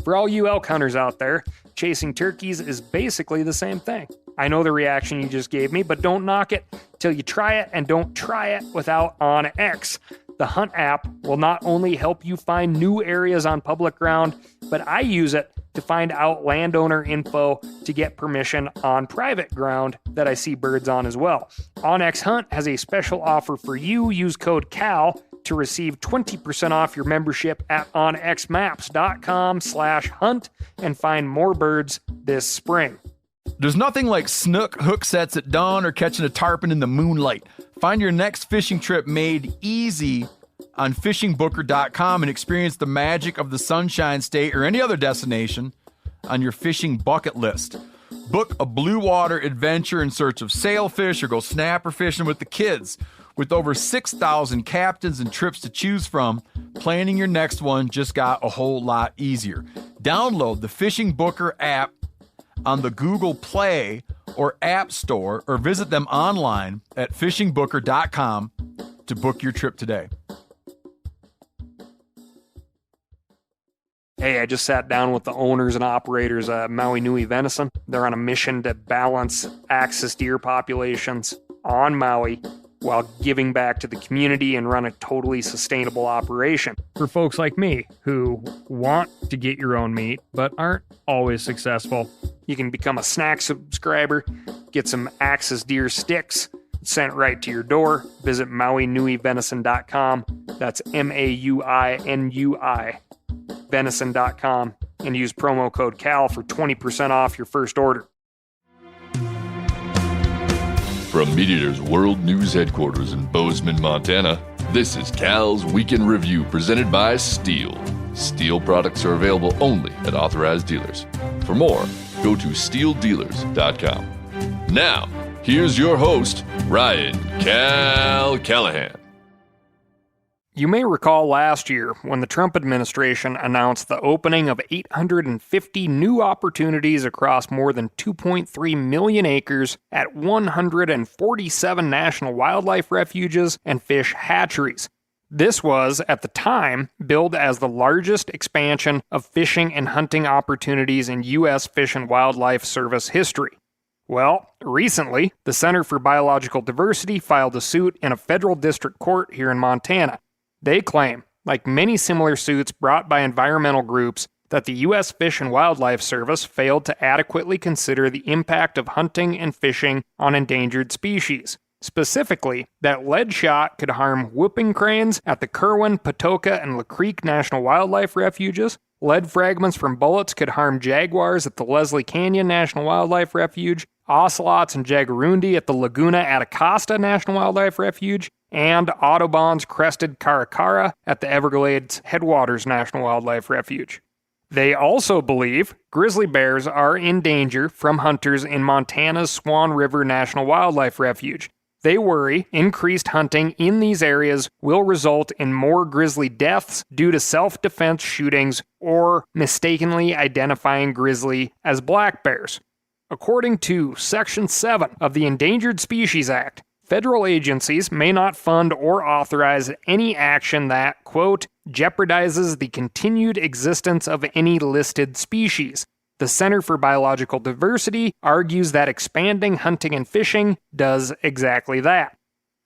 For all you elk hunters out there, chasing turkeys is basically the same thing. I know the reaction you just gave me, but don't knock it till you try it, and don't try it without OnX. The Hunt app will not only help you find new areas on public ground, but I use it to find out landowner info to get permission on private ground that I see birds on as well. OnX Hunt has a special offer for you. Use code CAL to receive 20% off your membership at onxmaps.com/hunt and find more birds this spring. There's nothing like snook hook sets at dawn or catching a tarpon in the moonlight. Find your next fishing trip made easy on fishingbooker.com and experience the magic of the Sunshine State or any other destination on your fishing bucket list. Book a blue water adventure in search of sailfish or go snapper fishing with the kids. With over 6,000 captains and trips to choose from, planning your next one just got a whole lot easier. Download the Fishing Booker app on the Google Play or App Store, or visit them online at fishingbooker.com to book your trip today. Hey, I just sat down with the owners and operators of Maui Nui Venison. They're on a mission to balance axis deer populations on Maui while giving back to the community and run a totally sustainable operation. For folks like me who want to get your own meat but aren't always successful, you can become a snack subscriber, get some axis deer sticks sent right to your door. Visit MauiNuiVenison.com. That's MAUINUI venison.com and use promo code CAL for 20% off your first order. From MeatEater's World News Headquarters in Bozeman, Montana, this is Cal's Weekend Review presented by Steel. Steel products are available only at authorized dealers. For more, go to steeldealers.com. Now, here's your host, Ryan Cal Callahan. You may recall last year when the Trump administration announced the opening of 850 new opportunities across more than 2.3 million acres at 147 national wildlife refuges and fish hatcheries. This was, at the time, billed as the largest expansion of fishing and hunting opportunities in U.S. Fish and Wildlife Service history. Well, recently, the Center for Biological Diversity filed a suit in a federal district court here in Montana. They claim, like many similar suits brought by environmental groups, that the U.S. Fish and Wildlife Service failed to adequately consider the impact of hunting and fishing on endangered species. Specifically, that lead shot could harm whooping cranes at the Kerwin, Patoka, and La Creek National Wildlife Refuges. Lead fragments from bullets could harm jaguars at the Leslie Canyon National Wildlife Refuge, ocelots and jaguarundi at the Laguna Atacasta National Wildlife Refuge, and Audubon's crested caracara at the Everglades Headwaters National Wildlife Refuge. They also believe grizzly bears are in danger from hunters in Montana's Swan River National Wildlife Refuge. They worry increased hunting in these areas will result in more grizzly deaths due to self-defense shootings or mistakenly identifying grizzly as black bears. According to Section 7 of the Endangered Species Act, federal agencies may not fund or authorize any action that, quote, jeopardizes the continued existence of any listed species. The Center for Biological Diversity argues that expanding hunting and fishing does exactly that.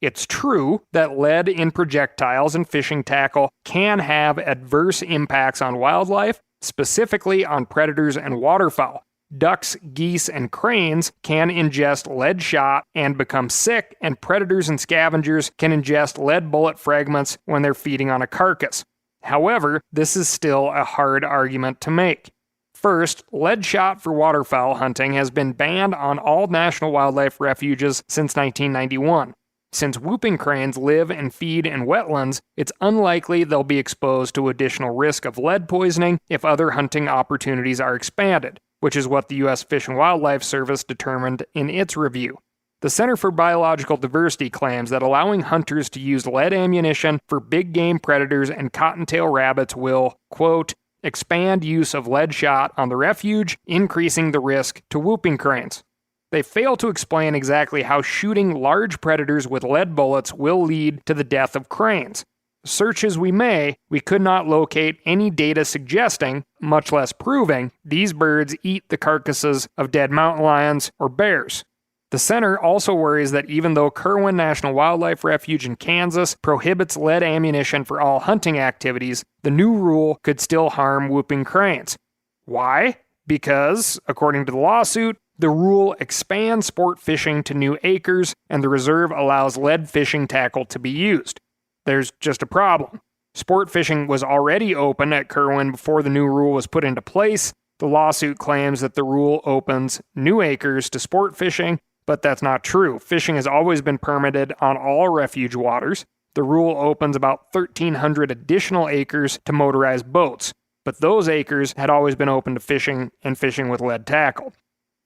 It's true that lead in projectiles and fishing tackle can have adverse impacts on wildlife, specifically on predators and waterfowl. Ducks, geese, and cranes can ingest lead shot and become sick, and predators and scavengers can ingest lead bullet fragments when they're feeding on a carcass. However, this is still a hard argument to make. First, lead shot for waterfowl hunting has been banned on all national wildlife refuges since 1991. Since whooping cranes live and feed in wetlands, it's unlikely they'll be exposed to additional risk of lead poisoning if other hunting opportunities are expanded, which is what the U.S. Fish and Wildlife Service determined in its review. The Center for Biological Diversity claims that allowing hunters to use lead ammunition for big game predators and cottontail rabbits will, quote, expand use of lead shot on the refuge, increasing the risk to whooping cranes. They fail to explain exactly how shooting large predators with lead bullets will lead to the death of cranes. search as we may, we could not locate any data suggesting, much less proving, these birds eat the carcasses of dead mountain lions or bears. The center also worries that even though Kerwin National Wildlife Refuge in Kansas prohibits lead ammunition for all hunting activities, the new rule could still harm whooping cranes. Why? Because, according to the lawsuit, the rule expands sport fishing to new acres, and the reserve allows lead fishing tackle to be used. There's just a problem. Sport fishing was already open at Kerwin before the new rule was put into place. The lawsuit claims that the rule opens new acres to sport fishing, but that's not true. Fishing has always been permitted on all refuge waters. The rule opens about 1,300 additional acres to motorized boats, but those acres had always been open to fishing and fishing with lead tackle.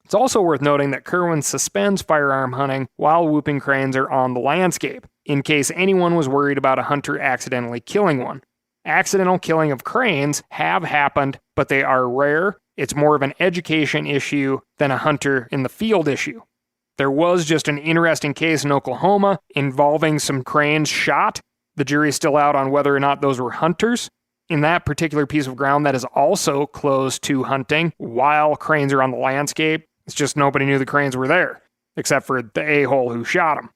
It's also worth noting that Kerwin suspends firearm hunting while whooping cranes are on the landscape, in case anyone was worried about a hunter accidentally killing one. Accidental killing of cranes have happened, but they are rare. It's more of an education issue than a hunter in the field issue. There was just an interesting case in Oklahoma involving some cranes shot. The jury's still out on whether or not those were hunters. In that particular piece of ground that is also closed to hunting while cranes are on the landscape, it's just nobody knew the cranes were there, except for the a-hole who shot them.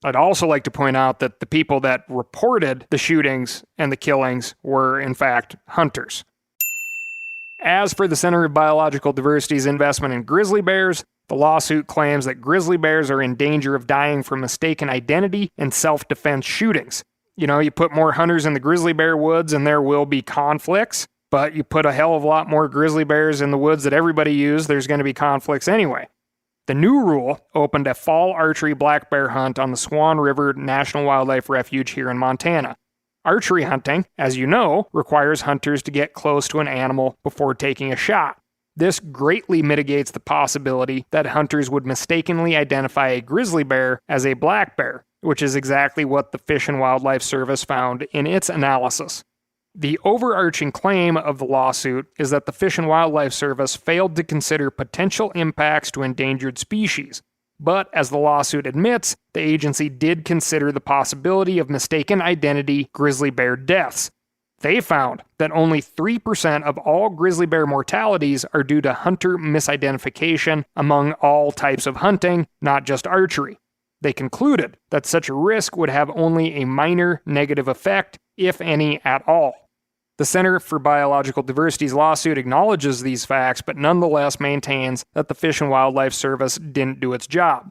I'd also like to point out that the people that reported the shootings and the killings were, in fact, hunters. As for the Center of Biological Diversity's investment in grizzly bears, the lawsuit claims that grizzly bears are in danger of dying from mistaken identity and self-defense shootings. You know, you put more hunters in the grizzly bear woods and there will be conflicts, but you put a hell of a lot more grizzly bears in the woods that everybody uses, there's going to be conflicts anyway. The new rule opened a fall archery black bear hunt on the Swan River National Wildlife Refuge here in Montana. Archery hunting, as you know, requires hunters to get close to an animal before taking a shot. This greatly mitigates the possibility that hunters would mistakenly identify a grizzly bear as a black bear, which is exactly what the Fish and Wildlife Service found in its analysis. The overarching claim of the lawsuit is that the Fish and Wildlife Service failed to consider potential impacts to endangered species. But, as the lawsuit admits, the agency did consider the possibility of mistaken identity grizzly bear deaths. They found that only 3% of all grizzly bear mortalities are due to hunter misidentification among all types of hunting, not just archery. They concluded that such a risk would have only a minor negative effect, if any at all. The Center for Biological Diversity's lawsuit acknowledges these facts, but nonetheless maintains that the Fish and Wildlife Service didn't do its job.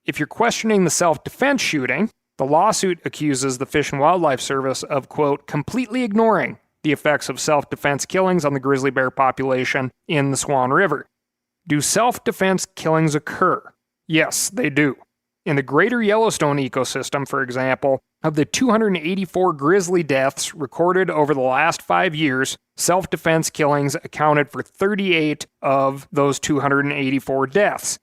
If you're questioning the self-defense shooting, the lawsuit accuses the Fish and Wildlife Service of, quote, completely ignoring the effects of self-defense killings on the grizzly bear population in the Swan River. Do self-defense killings occur? Yes, they do. In the greater Yellowstone ecosystem, for example, of the 284 grizzly deaths recorded over the last 5 years, self-defense killings accounted for 38 of those 284 deaths.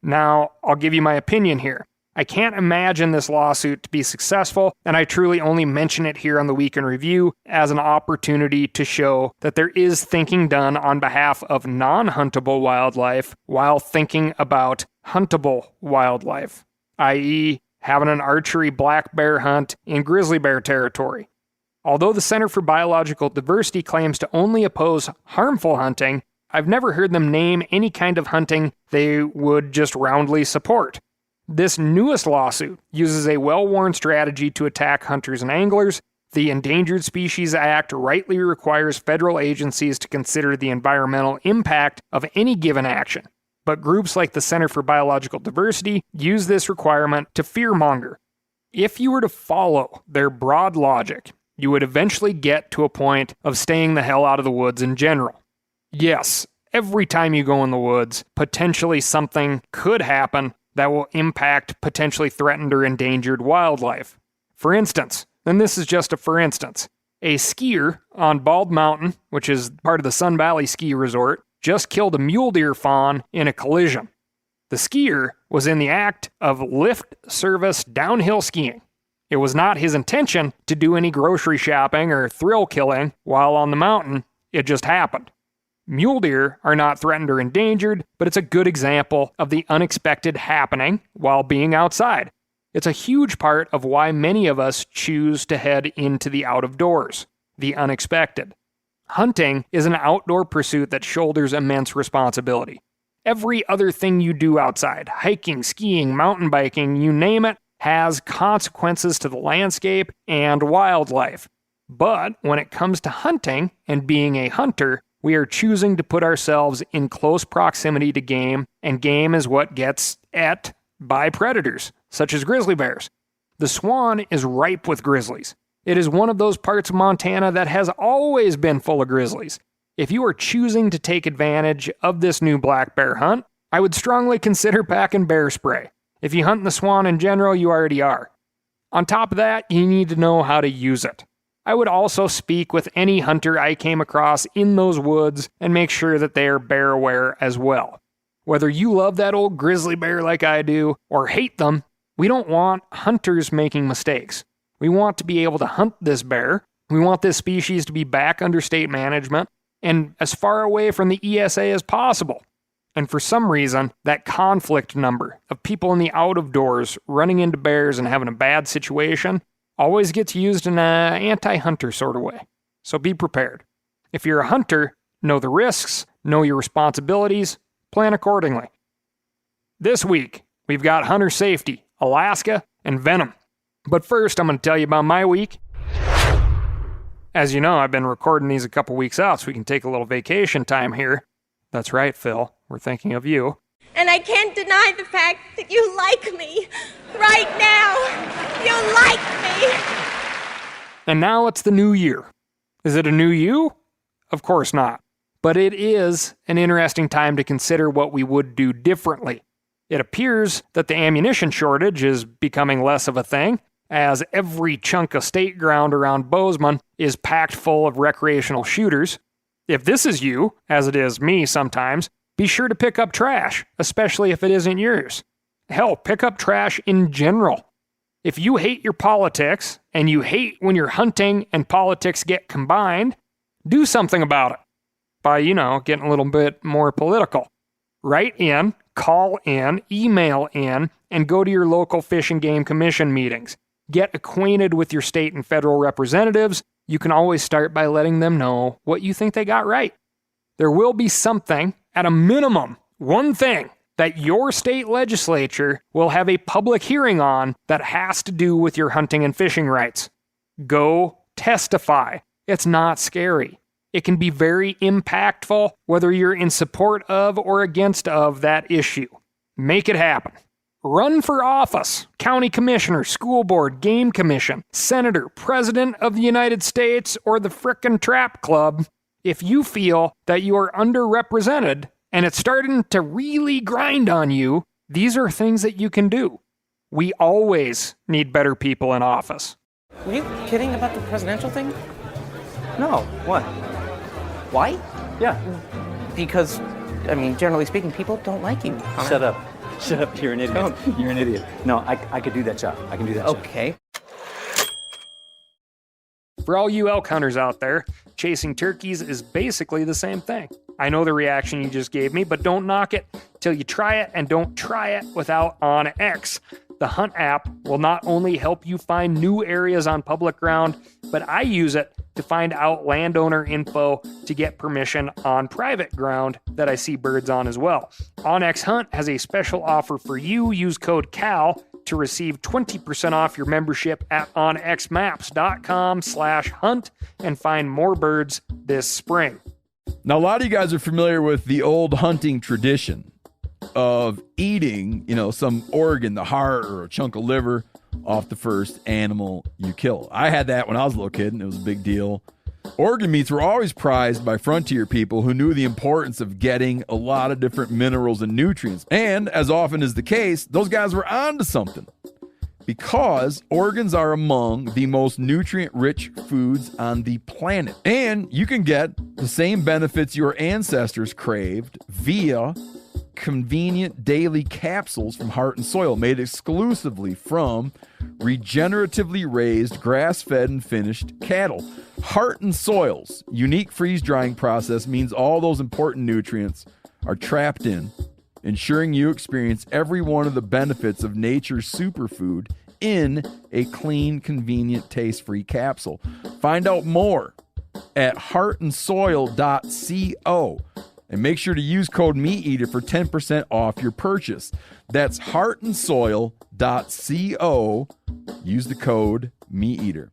Now, I'll give you my opinion here. I can't imagine this lawsuit to be successful, and I truly only mention it here on the Week in Review as an opportunity to show that there is thinking done on behalf of non-huntable wildlife while thinking about huntable wildlife, i.e., having an archery black bear hunt in grizzly bear territory. Although the Center for Biological Diversity claims to only oppose harmful hunting, I've never heard them name any kind of hunting they would just roundly support. This newest lawsuit uses a well-worn strategy to attack hunters and anglers. The Endangered Species Act rightly requires federal agencies to consider the environmental impact of any given action. But groups like the Center for Biological Diversity use this requirement to fearmonger. If you were to follow their broad logic, you would eventually get to a point of staying the hell out of the woods in general. Yes, every time you go in the woods, potentially something could happen that will impact potentially threatened or endangered wildlife. For instance, and this is just a for instance, a skier on Bald Mountain, which is part of the Sun Valley Ski Resort, just killed a mule deer fawn in a collision. The skier was in the act of lift service downhill skiing. It was not his intention to do any grocery shopping or thrill killing while on the mountain. It just happened. Mule deer are not threatened or endangered, but it's a good example of the unexpected happening while being outside. It's a huge part of why many of us choose to head into the out of doors, the unexpected. Hunting is an outdoor pursuit that shoulders immense responsibility. Every other thing you do outside, hiking, skiing, mountain biking, you name it, has consequences to the landscape and wildlife. But when it comes to hunting and being a hunter, we are choosing to put ourselves in close proximity to game, and game is what gets et by predators, such as grizzly bears. The Swan is ripe with grizzlies. It is one of those parts of Montana that has always been full of grizzlies. If you are choosing to take advantage of this new black bear hunt, I would strongly consider packing bear spray. If you hunt the Swan in general, you already are. On top of that, you need to know how to use it. I would also speak with any hunter I came across in those woods and make sure that they are bear aware as well. Whether you love that old grizzly bear like I do, or hate them, we don't want hunters making mistakes. We want to be able to hunt this bear. We want this species to be back under state management and as far away from the ESA as possible. And for some reason, that conflict number of people in the out of doors running into bears and having a bad situation always gets used in an anti-hunter sort of way. So be prepared. If you're a hunter, know the risks, know your responsibilities, plan accordingly. This week, we've got hunter safety, Alaska, and venom. But first, I'm going to tell you about my week. As you know, I've been recording these a couple weeks out so we can take a little vacation time here. That's right, Phil. We're thinking of you. And I can't deny the fact that you like me. Right now, you like me. And now it's the new year. Is it a new you? Of course not. But it is an interesting time to consider what we would do differently. It appears that the ammunition shortage is becoming less of a thing, as every chunk of state ground around Bozeman is packed full of recreational shooters. If this is you, as it is me sometimes, be sure to pick up trash, especially if it isn't yours. Hell, pick up trash in general. If you hate your politics, and you hate when your hunting and politics get combined, do something about it. By, getting a little bit more political. Write in, call in, email in, and go to your local Fish and Game Commission meetings. Get acquainted with your state and federal representatives. You can always start by letting them know what you think they got right. There will be something, at a minimum, one thing, that your state legislature will have a public hearing on that has to do with your hunting and fishing rights. Go testify. It's not scary. It can be very impactful whether you're in support of or against of that issue. Make it happen. Run for office, county commissioner, school board, game commission, senator, president of the United States, or the frickin' trap club. If you feel that you are underrepresented and it's starting to really grind on you, these are things that you can do. We always need better people in office. Were you kidding about the presidential thing? No. What? Why? Yeah. Because, generally speaking, people don't like you. Shut up. Shut up. You're an idiot. Don't. You're an idiot. No, I could do that job. I can do that job. Okay. For all you elk hunters out there, chasing turkeys is basically the same thing. I know the reaction you just gave me, but don't knock it till you try it, and don't try it without OnX. The Hunt app will not only help you find new areas on public ground, but I use it to find out landowner info to get permission on private ground that I see birds on as well. OnX Hunt has a special offer for you. Use code CAL to receive 20% off your membership at onxmaps.com/hunt and find more birds this spring. Now, a lot of you guys are familiar with the old hunting tradition of eating, some organ, the heart or a chunk of liver off the first animal you kill. I had that when I was a little kid, and it was a big deal. Organ meats were always prized by frontier people who knew the importance of getting a lot of different minerals and nutrients. And as often is the case, those guys were onto something, because organs are among the most nutrient-rich foods on the planet. And you can get the same benefits your ancestors craved via convenient daily capsules from Heart and Soil, made exclusively from regeneratively raised, grass-fed, and finished cattle. Heart and Soil's unique freeze-drying process means all those important nutrients are trapped in, ensuring you experience every one of the benefits of nature's superfood in a clean, convenient, taste-free capsule. Find out more at heartandsoil.co. And make sure to use code MeatEater for 10% off your purchase. That's heartandsoil.co. Use the code MeatEater.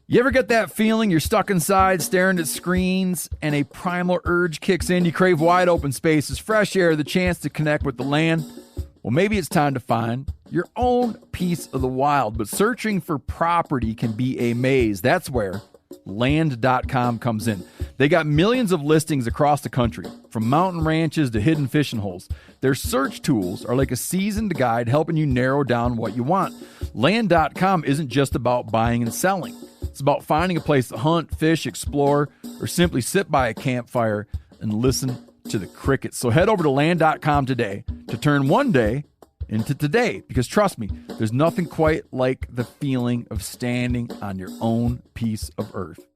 You ever get that feeling you're stuck inside staring at screens and a primal urge kicks in? You crave wide open spaces, fresh air, the chance to connect with the land? Well, maybe it's time to find your own piece of the wild, but searching for property can be a maze. That's where Land.com comes in. They got millions of listings across the country, from mountain ranches to hidden fishing holes. Their search tools are like a seasoned guide helping you narrow down what you want. Land.com isn't just about buying and selling. It's about finding a place to hunt, fish, explore, or simply sit by a campfire and listen to the crickets. So head over to Land.com today to turn one day into today, because trust me, there's nothing quite like the feeling of standing on your own piece of earth.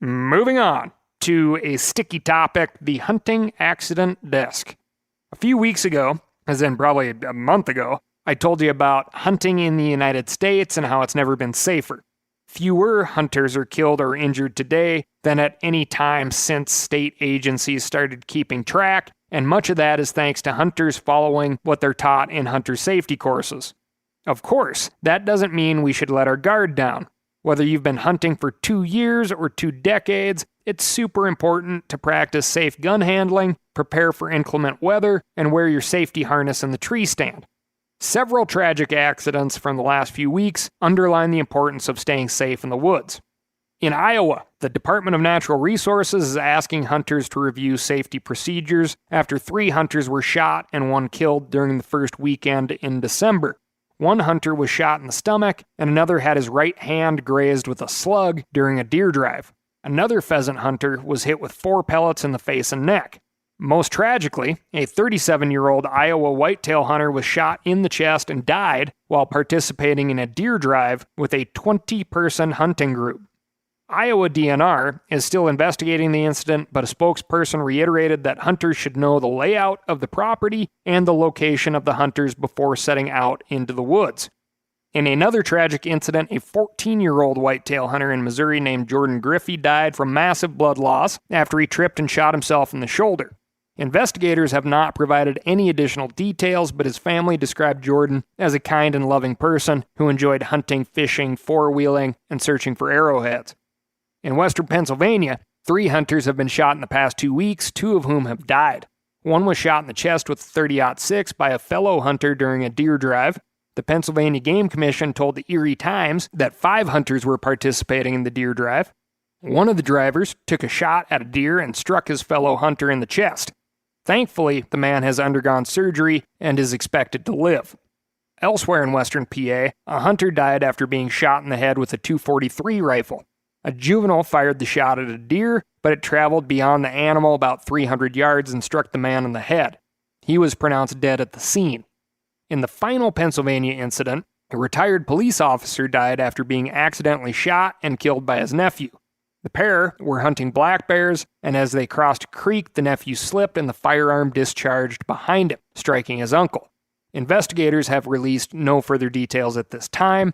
Moving on to a sticky topic, the hunting accident desk. A few weeks ago, as in probably a month ago, I told you about hunting in the United States and how it's never been safer. Fewer hunters are killed or injured today than at any time since state agencies started keeping track, and much of that is thanks to hunters following what they're taught in hunter safety courses. Of course, that doesn't mean we should let our guard down. Whether you've been hunting for 2 years or 2 decades, it's super important to practice safe gun handling, prepare for inclement weather, and wear your safety harness in the tree stand. Several tragic accidents from the last few weeks underline the importance of staying safe in the woods. In Iowa, the Department of Natural Resources is asking hunters to review safety procedures after 3 hunters were shot and 1 killed during the first weekend in December. 1 hunter was shot in the stomach, and another had his right hand grazed with a slug during a deer drive. Another pheasant hunter was hit with 4 pellets in the face and neck. Most tragically, a 37-year-old Iowa whitetail hunter was shot in the chest and died while participating in a deer drive with a 20-person hunting group. Iowa DNR is still investigating the incident, but a spokesperson reiterated that hunters should know the layout of the property and the location of the hunters before setting out into the woods. In another tragic incident, a 14-year-old whitetail hunter in Missouri named Jordan Griffey died from massive blood loss after he tripped and shot himself in the shoulder. Investigators have not provided any additional details, but his family described Jordan as a kind and loving person who enjoyed hunting, fishing, four-wheeling, and searching for arrowheads. In western Pennsylvania, 3 hunters have been shot in the past 2 weeks, 2 of whom have died. One was shot in the chest with a .30-06 by a fellow hunter during a deer drive. The Pennsylvania Game Commission told the Erie Times that 5 hunters were participating in the deer drive. One of the drivers took a shot at a deer and struck his fellow hunter in the chest. Thankfully, the man has undergone surgery and is expected to live. Elsewhere in western PA, a hunter died after being shot in the head with a .243 rifle. A juvenile fired the shot at a deer, but it traveled beyond the animal about 300 yards and struck the man in the head. He was pronounced dead at the scene. In the final Pennsylvania incident, a retired police officer died after being accidentally shot and killed by his nephew. The pair were hunting black bears, and as they crossed a creek, the nephew slipped and the firearm discharged behind him, striking his uncle. Investigators have released no further details at this time.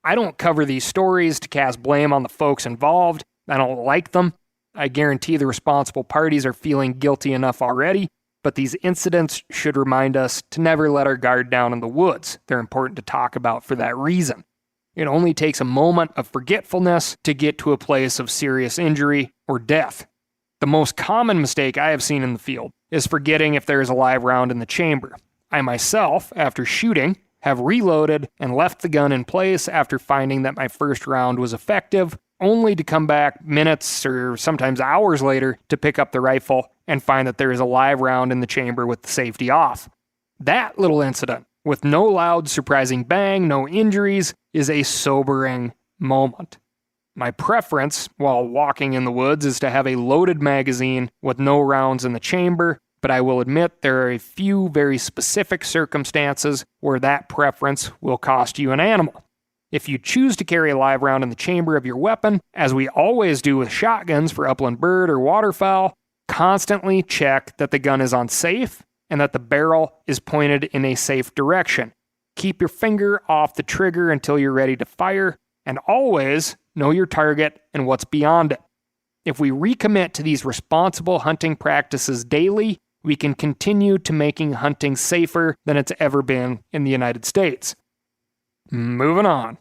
I don't cover these stories to cast blame on the folks involved. I don't like them. I guarantee the responsible parties are feeling guilty enough already, but these incidents should remind us to never let our guard down in the woods. They're important to talk about for that reason. It only takes a moment of forgetfulness to get to a place of serious injury or death. The most common mistake I have seen in the field is forgetting if there is a live round in the chamber. I myself, after shooting, have reloaded and left the gun in place after finding that my first round was effective, only to come back minutes or sometimes hours later to pick up the rifle and find that there is a live round in the chamber with the safety off. That little incident, with no loud surprising bang, no injuries, is a sobering moment. My preference while walking in the woods is to have a loaded magazine with no rounds in the chamber, but I will admit there are a few very specific circumstances where that preference will cost you an animal. If you choose to carry a live round in the chamber of your weapon, as we always do with shotguns for upland bird or waterfowl, constantly check that the gun is on safe and that the barrel is pointed in a safe direction. keep your finger off the trigger until you're ready to fire, and always know your target and what's beyond it. If we recommit to these responsible hunting practices daily, we can continue to making hunting safer than it's ever been in the United States. Moving on.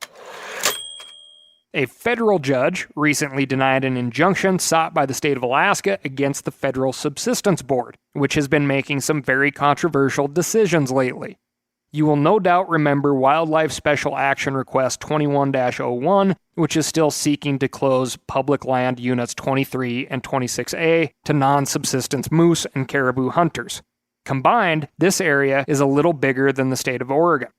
A federal judge recently denied an injunction sought by the state of Alaska against the Federal Subsistence Board, which has been making some very controversial decisions lately. You will no doubt remember Wildlife Special Action Request 21-01, which is still seeking to close public land units 23 and 26A to non-subsistence moose and caribou hunters. Combined, this area is a little bigger than the state of Oregon.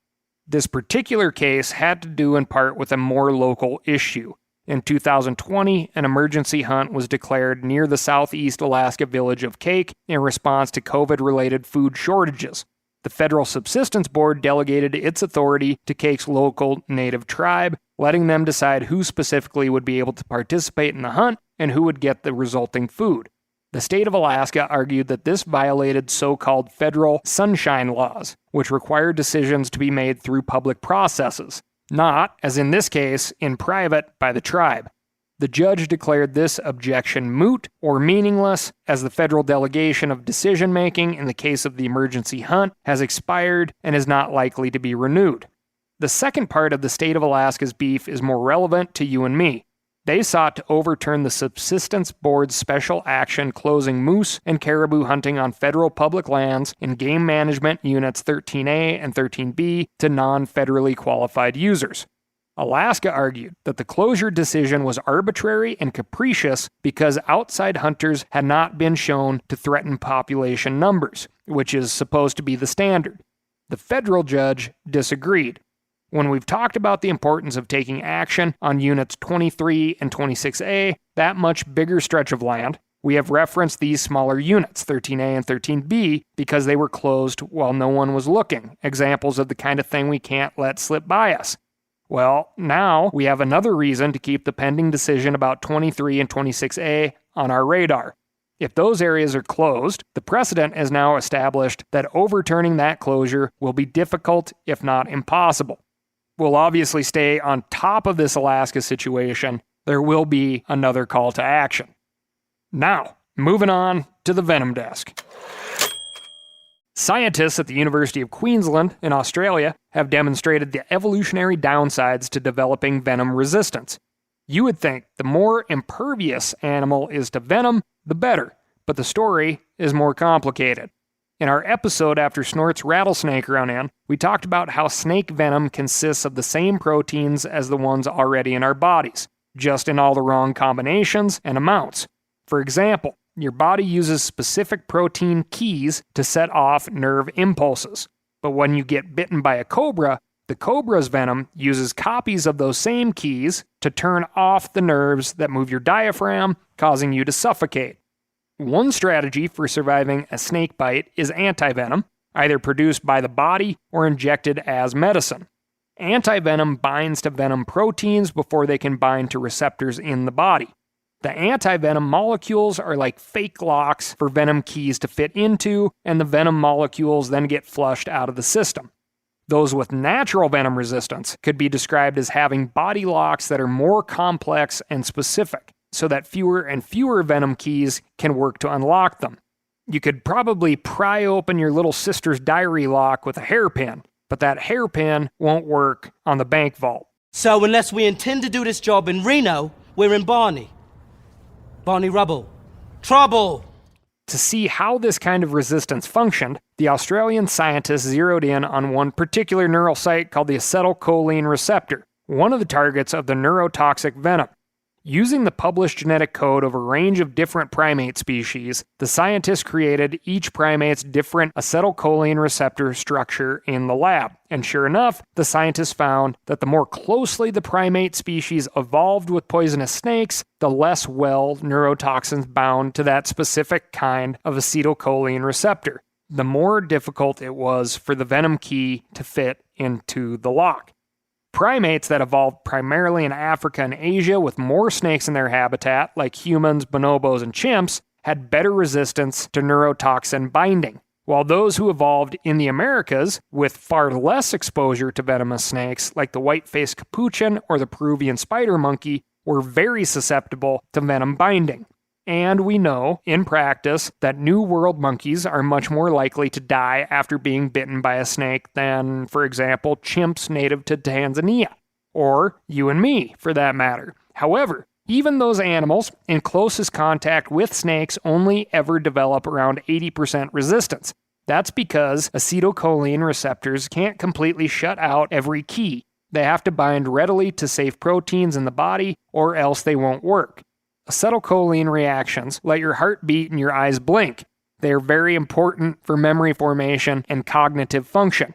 This particular case had to do in part with a more local issue. In 2020, an emergency hunt was declared near the southeast Alaska village of Cake in response to COVID-related food shortages. The Federal Subsistence Board delegated its authority to Cake's local native tribe, letting them decide who specifically would be able to participate in the hunt and who would get the resulting food. The state of Alaska argued that this violated so-called federal sunshine laws, which require decisions to be made through public processes, not, as in this case, in private by the tribe. The judge declared this objection moot or meaningless, as the federal delegation of decision-making in the case of the emergency hunt has expired and is not likely to be renewed. The second part of the state of Alaska's beef is more relevant to you and me. They sought to overturn the Subsistence Board's special action closing moose and caribou hunting on federal public lands in Game Management Units 13A and 13B to non-federally qualified users. Alaska argued that the closure decision was arbitrary and capricious because outside hunters had not been shown to threaten population numbers, which is supposed to be the standard. The federal judge disagreed. When we've talked about the importance of taking action on Units 23 and 26A, that much bigger stretch of land, we have referenced these smaller units, 13A and 13B, because they were closed while no one was looking, examples of the kind of thing we can't let slip by us. Well, now we have another reason to keep the pending decision about 23 and 26A on our radar. If those areas are closed, the precedent is now established that overturning that closure will be difficult, if not impossible. We'll obviously stay on top of this Alaska situation. There will be another call to action. Now, moving on to the Venom Desk. Scientists at the University of Queensland in Australia have demonstrated the evolutionary downsides to developing venom resistance. You would think the more impervious animal is to venom, the better, but the story is more complicated. In our episode after Snort's rattlesnake run-in, we talked about how snake venom consists of the same proteins as the ones already in our bodies, just in all the wrong combinations and amounts. For example, your body uses specific protein keys to set off nerve impulses. But when you get bitten by a cobra, the cobra's venom uses copies of those same keys to turn off the nerves that move your diaphragm, causing you to suffocate. One strategy for surviving a snake bite is antivenom, either produced by the body or injected as medicine. Antivenom binds to venom proteins before they can bind to receptors in the body. The antivenom molecules are like fake locks for venom keys to fit into, and the venom molecules then get flushed out of the system. Those with natural venom resistance could be described as having body locks that are more complex and specific, so that fewer and fewer venom keys can work to unlock them. You could probably pry open your little sister's diary lock with a hairpin, but that hairpin won't work on the bank vault. So unless we intend to do this job in Reno, we're in Barney. Barney Rubble. Trouble! To see how this kind of resistance functioned, the Australian scientists zeroed in on one particular neural site called the acetylcholine receptor, one of the targets of the neurotoxic venom. Using the published genetic code of a range of different primate species, the scientists created each primate's different acetylcholine receptor structure in the lab. And sure enough, the scientists found that the more closely the primate species evolved with poisonous snakes, the less well neurotoxins bound to that specific kind of acetylcholine receptor, the more difficult it was for the venom key to fit into the lock. Primates that evolved primarily in Africa and Asia with more snakes in their habitat, like humans, bonobos, and chimps, had better resistance to neurotoxin binding. while those who evolved in the Americas with far less exposure to venomous snakes, like the white-faced capuchin or the Peruvian spider monkey, were very susceptible to venom binding. And we know, in practice, that New World monkeys are much more likely to die after being bitten by a snake than, for example, chimps native to Tanzania, or you and me, for that matter. However, even those animals in closest contact with snakes only ever develop around 80% resistance. That's because acetylcholine receptors can't completely shut out every key. They have to bind readily to safe proteins in the body, or else they won't work. Acetylcholine reactions let your heart beat and your eyes blink. They are very important for memory formation and cognitive function.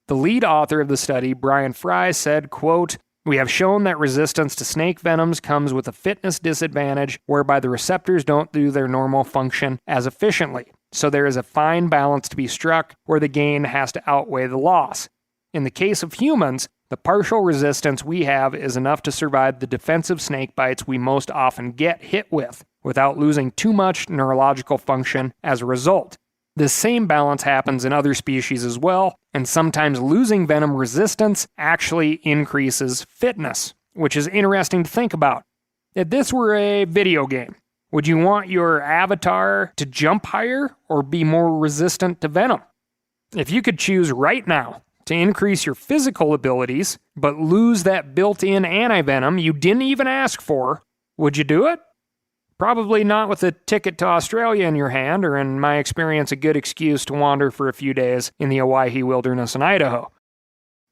The lead author of the study, Brian Fry, said, quote, "We have shown that resistance to snake venoms comes with a fitness disadvantage whereby the receptors don't do their normal function as efficiently. So there is a fine balance to be struck where the gain has to outweigh the loss. In the case of humans, the partial resistance we have is enough to survive the defensive snake bites we most often get hit with, without losing too much neurological function as a result. This same balance happens in other species as well, and sometimes losing venom resistance actually increases fitness, which is interesting to think about. If this were a video game, would you want your avatar to jump higher or be more resistant to venom? If you could choose right now to increase your physical abilities, but lose that built-in antivenom you didn't even ask for, would you do it? Probably not with a ticket to Australia in your hand, or in my experience, a good excuse to wander for a few days in the Owyhee wilderness in Idaho.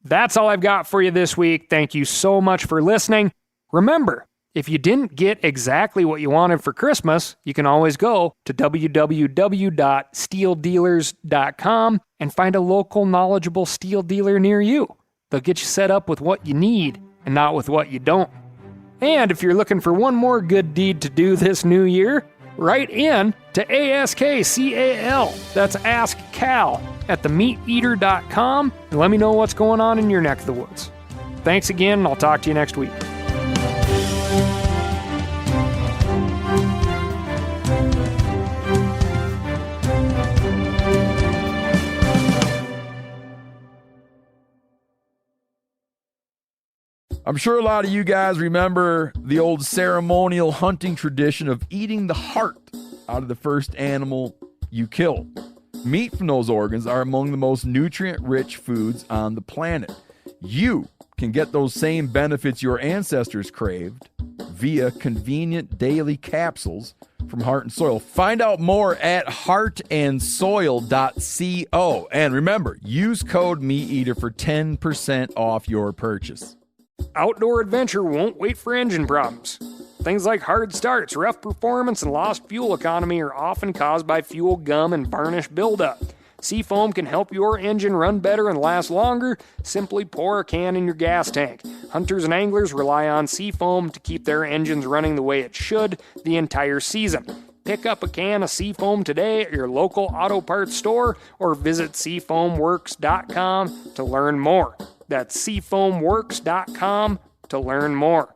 That's all I've got for you this week. Thank you so much for listening. Remember, if you didn't get exactly what you wanted for Christmas, you can always go to www.steeldealers.com and find a local knowledgeable steel dealer near you. They'll get you set up with what you need and not with what you don't. And if you're looking for one more good deed to do this new year, write in to ASKCAL, that's Ask Cal, at themeateater.com and let me know what's going on in your neck of the woods. Thanks again, and I'll talk to you next week. I'm sure a lot of you guys remember the old ceremonial hunting tradition of eating the heart out of the first animal you kill. Meat from those organs are among the most nutrient-rich foods on the planet. You can get those same benefits your ancestors craved via convenient daily capsules from Heart and Soil. Find out more at heartandsoil.co. And remember, use code MeatEater for 10% off your purchase. Outdoor adventure won't wait for engine problems. Things like hard starts, rough performance, and lost fuel economy are often caused by fuel gum and varnish buildup. Seafoam can help your engine run better and last longer. Simply pour a can in your gas tank. Hunters and anglers rely on Seafoam to keep their engines running the way it should the entire season. Pick up a can of Seafoam today at your local auto parts store or visit seafoamworks.com to learn more. That's seafoamworks.com to learn more.